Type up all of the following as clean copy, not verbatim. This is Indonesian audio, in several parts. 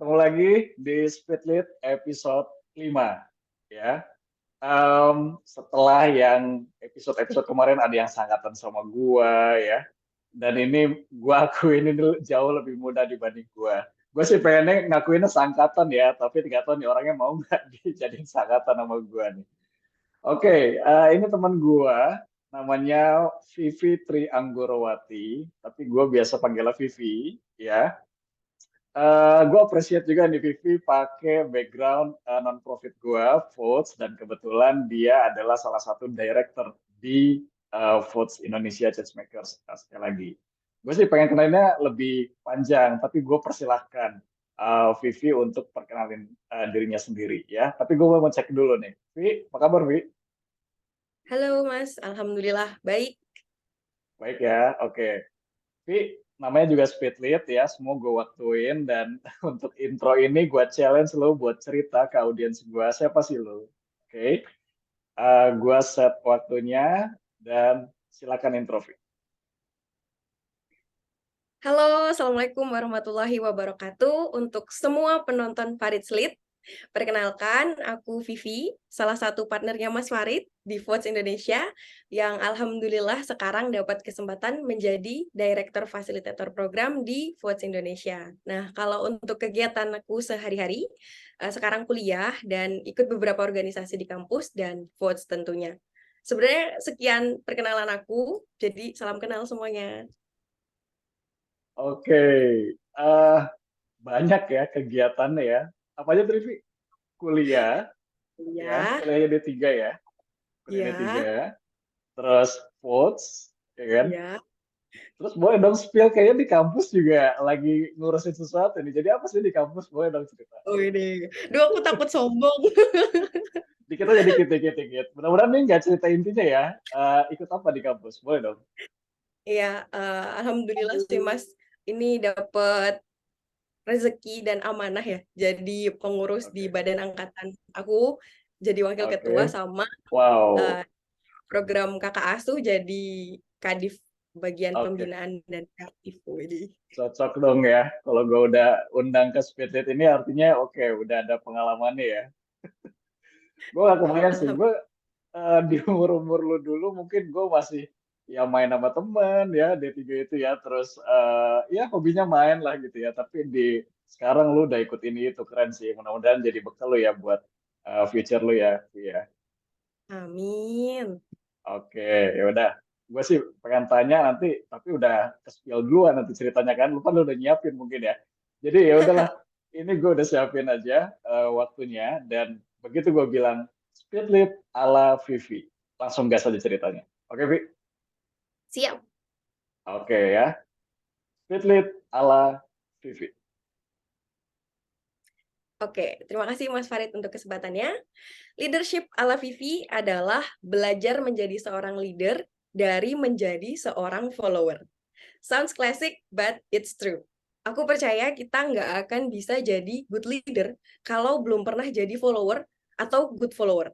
Ketemu lagi di Speedlit episode 5 ya. Setelah yang episode-episode kemarin ada yang sangkatan sama gua ya. Dan ini gua akuin ini jauh lebih mudah dibanding gua. Gue sih pengennya ngakuinnya sangkatan ya, tapi nggak tahu nih orangnya mau nggak dijadiin sangkatan sama gua nih. Oke, ini teman gua namanya Vivi Tri Anggorowati, tapi gua biasa panggilnya Vivi ya. Gue appreciate juga nih Vivi pakai background non-profit gue, Votes, dan kebetulan dia adalah salah satu director di Votes Indonesia Changemakers. Sekali lagi, gue sih pengen kenalinnya lebih panjang, tapi gue persilahkan Vivi untuk perkenalin dirinya sendiri ya. Tapi gue mau cek dulu nih, Vivi, apa kabar Vi? Halo Mas, Alhamdulillah baik. Baik ya, oke. Tapi namanya juga Speedlit ya, semua gue waktuin dan untuk intro ini gue challenge lo buat cerita ke audiens gue, siapa sih lo? Oke, gue set waktunya dan silakan intro. Vi. Halo, Assalamualaikum warahmatullahi wabarakatuh. Untuk semua penonton Farid Slit, perkenalkan aku Vivi, salah satu partnernya Mas Farid di Votes Indonesia, yang alhamdulillah sekarang dapat kesempatan menjadi Director Fasilitator Program di Votes Indonesia. Nah, kalau untuk kegiatan aku sehari-hari, sekarang kuliah dan ikut beberapa organisasi di kampus dan Votes tentunya. Sebenarnya sekian perkenalan aku, jadi salam kenal semuanya. Oke, eh, banyak ya kegiatannya ya. Apa aja tadi, Vi? Kuliah, ya, Ya, kuliahnya D3 ya, kuliah D3, ya, terus votes, ya kan? ya. Terus boleh dong spill kayaknya di kampus juga lagi ngurusin sesuatu nih. Jadi apa sih di kampus? Boleh dong cerita. Oh ini. Duh, aku takut sombong. Dikit aja, dikit, dikit, dikit. Mudah-mudahan ini nggak cerita intinya ya. Ikut apa di kampus? Boleh dong. Iya, alhamdulillah sih Mas. Ini dapat rezeki dan amanah ya. Jadi pengurus di Oke, badan angkatan. Aku jadi wakil ketua oke. sama eh, Wow, program kakak asuh jadi kadif bagian oke. pembinaan dan kreatif. Ini. Cocok dong ya. Kalau gue udah undang ke Speedlit ini artinya oke, udah ada pengalamannya ya. Gue gak kebayang sih. Gue di umur-umur lu dulu mungkin gue masih ya main sama temen ya D3 itu ya. Terus ya hobinya main lah gitu ya. Tapi di sekarang lu udah ikut ini itu keren sih. Mudah-mudahan jadi bekal lu ya buat future lu ya. Iya. Amin. Oke, ya udah. Gue sih pengen tanya nanti, tapi udah ke-spill duluan nanti ceritanya kan. Lu kan udah nyiapin mungkin ya. Jadi ya udahlah, ini gue udah siapin aja waktunya dan begitu gue bilang Speedlit ala Vivi, langsung gas aja ceritanya. Oke, Vi? Siap. Oke ya. Speedlit ala Vivi. Oke, terima kasih Mas Farid untuk kesempatannya. Leadership ala Vivi adalah belajar menjadi seorang leader dari menjadi seorang follower. Sounds classic, but it's true. Aku percaya kita nggak akan bisa jadi good leader kalau belum pernah jadi follower atau good follower.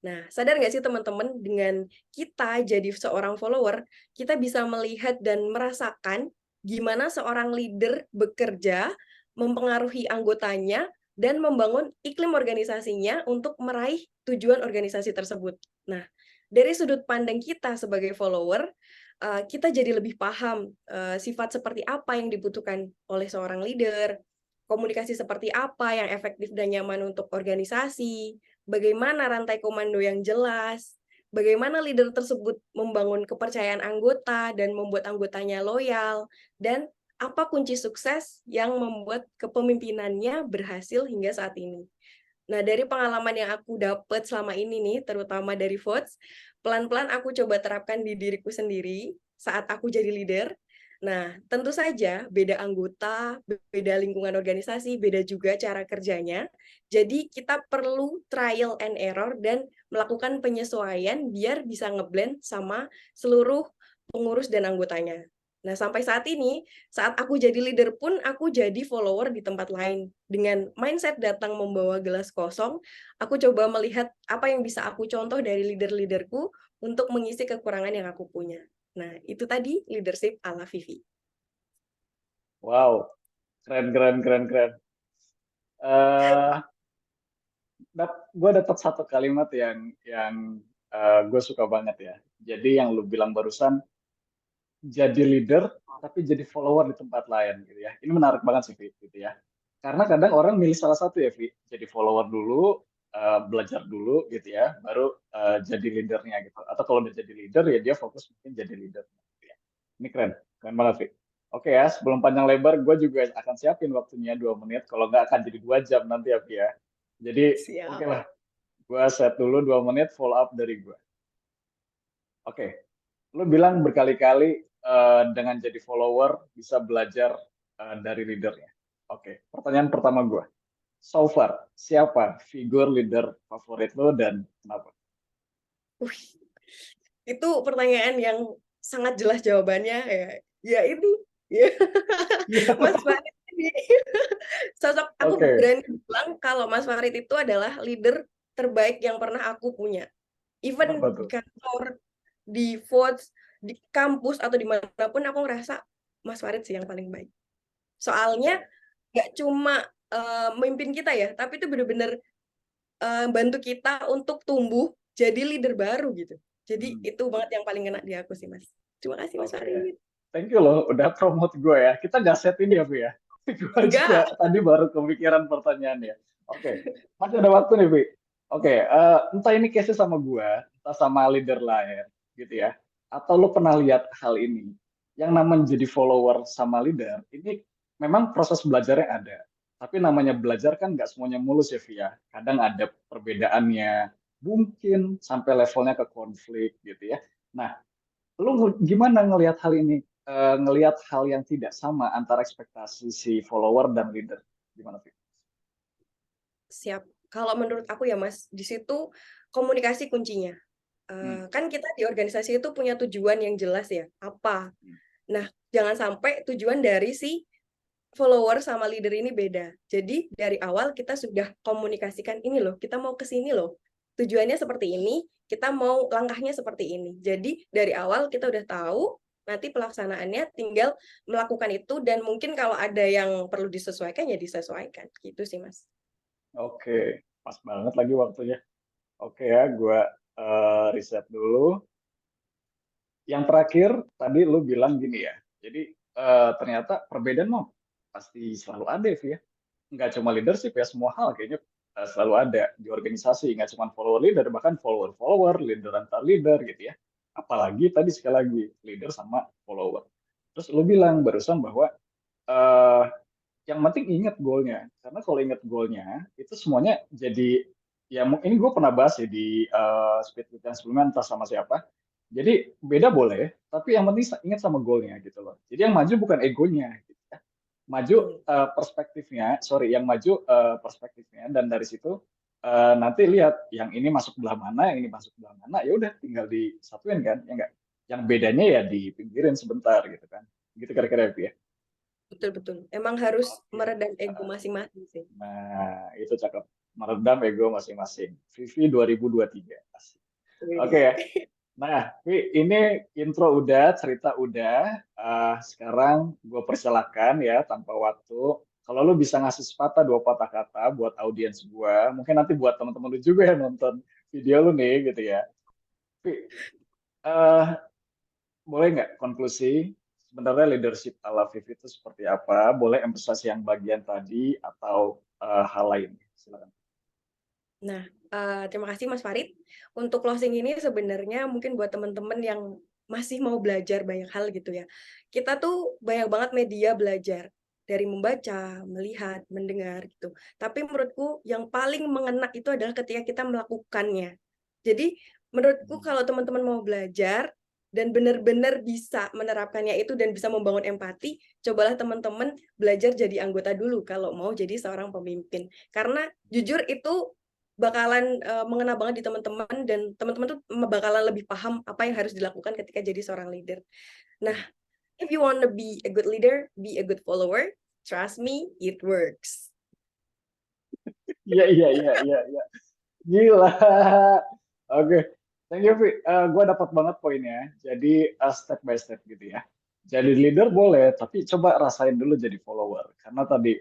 Nah, sadar nggak sih teman-teman, dengan kita jadi seorang follower, kita bisa melihat dan merasakan gimana seorang leader bekerja, mempengaruhi anggotanya, dan membangun iklim organisasinya untuk meraih tujuan organisasi tersebut. Nah, dari sudut pandang kita sebagai follower, kita jadi lebih paham sifat seperti apa yang dibutuhkan oleh seorang leader, komunikasi seperti apa yang efektif dan nyaman untuk organisasi, bagaimana rantai komando yang jelas, bagaimana leader tersebut membangun kepercayaan anggota dan membuat anggotanya loyal, dan apa kunci sukses yang membuat kepemimpinannya berhasil hingga saat ini. Nah, dari pengalaman yang aku dapat selama ini nih, terutama dari VOTS, pelan-pelan aku coba terapkan di diriku sendiri saat aku jadi leader. Nah, tentu saja beda anggota, beda lingkungan organisasi, beda juga cara kerjanya. Jadi kita perlu trial and error dan melakukan penyesuaian biar bisa ngeblend sama seluruh pengurus dan anggotanya. Nah, sampai saat ini, saat aku jadi leader pun, aku jadi follower di tempat lain. Dengan mindset datang membawa gelas kosong, aku coba melihat apa yang bisa aku contoh dari leader-leaderku untuk mengisi kekurangan yang aku punya. Nah, itu tadi leadership ala Vivi. Wow, keren, keren, keren, keren. Eh, gue dapat satu kalimat yang gue suka banget ya. Jadi yang lu bilang barusan, jadi leader tapi jadi follower di tempat lain gitu ya. Ini menarik banget sih, Vi, gitu ya. Karena kadang orang milih salah satu ya, Vi. Jadi follower dulu, belajar dulu gitu ya, baru jadi leadernya gitu. Atau kalau udah jadi leader ya dia fokus mungkin jadi leader. Gitu ya. Ini keren, keren banget, Vi. Oke ya, sebelum panjang lebar, gue juga akan siapin waktunya 2 menit. Kalau nggak akan jadi 2 jam nanti ya, Vi ya. Jadi oke Siap. lah, gue set dulu 2 menit follow up dari gue. Oke, lu bilang berkali-kali dengan jadi follower bisa belajar dari leadernya. Oke, pertanyaan pertama gue. So far, siapa figur leader favorit lo dan kenapa? Wih, itu pertanyaan yang sangat jelas jawabannya ya. Ya itu. Ya. Mas Farid ini. Sosok aku Oke, berani bilang kalau Mas Farid itu adalah leader terbaik yang pernah aku punya. Even kenapa di tuh? kantor, di votes, di kampus atau dimanapun aku ngerasa Mas Farid sih yang paling baik. Soalnya Oke. nggak cuma memimpin kita ya, tapi itu benar-benar bantu kita untuk tumbuh jadi leader baru gitu. Jadi Hmm, itu banget yang paling kena di aku sih Mas. Terima kasih Mas oke. Farid. Thank you loh, udah promote gue ya. Kita nggak set ini ya, Bu ya. Gue Enggak. juga tadi baru kepikiran pertanyaannya. Oke, masih ada waktu nih, Bu. Oke, entah ini case sama gue, entah sama leader lain, gitu ya. Atau lo pernah lihat hal ini, yang namanya jadi follower sama leader, ini memang proses belajarnya ada. Tapi namanya belajar kan nggak semuanya mulus ya, Via. Kadang ada perbedaannya, mungkin sampai levelnya ke konflik, gitu ya. Nah, lu gimana ngelihat hal ini? Ngelihat hal yang tidak sama antara ekspektasi si follower dan leader. Gimana, Fit? Siap. Kalau menurut aku ya Mas, di situ komunikasi kuncinya. Hmm, Kan kita di organisasi itu punya tujuan yang jelas ya. Apa? hmm, Nah, jangan sampai tujuan dari si follower sama leader ini beda. Jadi dari awal kita sudah komunikasikan ini loh, kita mau ke sini loh. Tujuannya seperti ini, kita mau langkahnya seperti ini. Jadi dari awal kita udah tahu, nanti pelaksanaannya tinggal melakukan itu dan mungkin kalau ada yang perlu disesuaikan ya disesuaikan. Gitu sih, Mas. Oke, pas banget lagi waktunya. Oke ya, gue riset dulu. Yang terakhir, tadi lu bilang gini ya. Jadi ternyata perbedaan mah pasti selalu ada, Vi, ya. Nggak cuma leadership ya, semua hal kayaknya selalu ada di organisasi. Nggak cuma follower leader, bahkan follower-follower, leader antar leader gitu ya. Apalagi tadi sekali lagi, leader sama follower. Terus lu bilang barusan bahwa eh, yang penting ingat goalnya. Karena kalau ingat goalnya, itu semuanya jadi, ya ini gue pernah bahas ya di speed week yang sebelumnya, entah sama siapa. Jadi beda boleh, tapi yang penting ingat sama goalnya gitu loh. Jadi yang maju bukan egonya, gitu ya. Maju Hmm. perspektifnya, sorry, yang maju perspektifnya, dan dari situ nanti lihat yang ini masuk belah mana, yang ini masuk belah mana, ya udah tinggal disatuin kan, ya enggak. Yang bedanya ya dipinggirin sebentar gitu kan. Gitu kira-kira ya. Betul-betul. Emang harus Oke. meredam ego masing-masing sih. Nah, itu cakep. Meredam ego masing-masing. Vivi 2023. Asik. Oke Widih. ya. Nah, Vi, ini intro udah, cerita udah. Sekarang gue persilakan ya, tanpa waktu. Kalau lu bisa ngasih sepatah dua patah kata buat audiens gue, mungkin nanti buat teman-teman lu juga yang nonton video lu nih, gitu ya. Vi, eh, boleh nggak konklusi sebenarnya leadership ala Vivi itu seperti apa? Boleh emphasize yang bagian tadi atau hal lain? Silakan. Nah, terima kasih Mas Farid. Untuk closing ini sebenarnya mungkin buat teman-teman yang masih mau belajar banyak hal gitu ya. Kita tuh banyak banget media belajar dari membaca, melihat, mendengar gitu. Tapi menurutku yang paling mengena itu adalah ketika kita melakukannya. Jadi menurutku Hmm. kalau teman-teman mau belajar dan benar-benar bisa menerapkannya itu dan bisa membangun empati, cobalah teman-teman belajar jadi anggota dulu kalau mau jadi seorang pemimpin. Karena jujur itu bakalan mengena banget di teman-teman dan teman-teman tuh bakalan lebih paham apa yang harus dilakukan ketika jadi seorang leader. Nah, if you want to be a good leader, be a good follower, trust me, it works. Iya, iya, iya, iya, iya. Gila. Oke. Thank you, Vi. Gue dapat banget poinnya. Jadi step by step gitu ya. Jadi leader boleh, tapi coba rasain dulu jadi follower. Karena tadi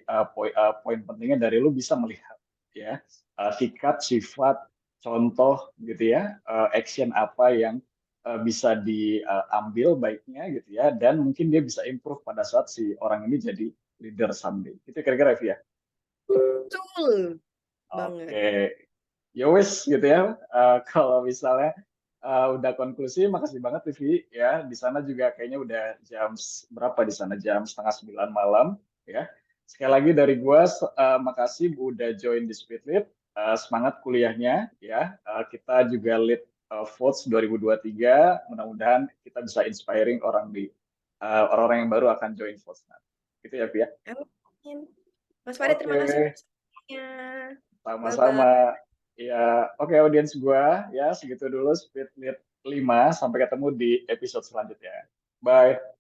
poin pentingnya dari lu bisa melihat ya sikap, sifat, contoh gitu ya, action apa yang bisa diambil baiknya gitu ya, dan mungkin dia bisa improve pada saat si orang ini jadi leader someday. Itu kira-kira Revi ya. Betul banget. Oke, ya wis gitu ya. Kalau misalnya udah konklusi, makasih banget TV ya. Di sana juga kayaknya udah jam berapa di sana? Jam setengah 9 malam ya. Sekali lagi dari gua, makasih udah join di Speedlit. Semangat kuliahnya ya. Kita juga lead votes 2023. Mudah-mudahan kita bisa inspiring orang-orang yang baru akan join votes nanti. Gitu ya, Pia. Amin. Mas Farid, terima Oke. kasih untuk semuanya. Sama-sama. Bye-bye. Ya, oke audiens gua ya segitu dulu Speed Lead 5. Sampai ketemu di episode selanjutnya. Bye.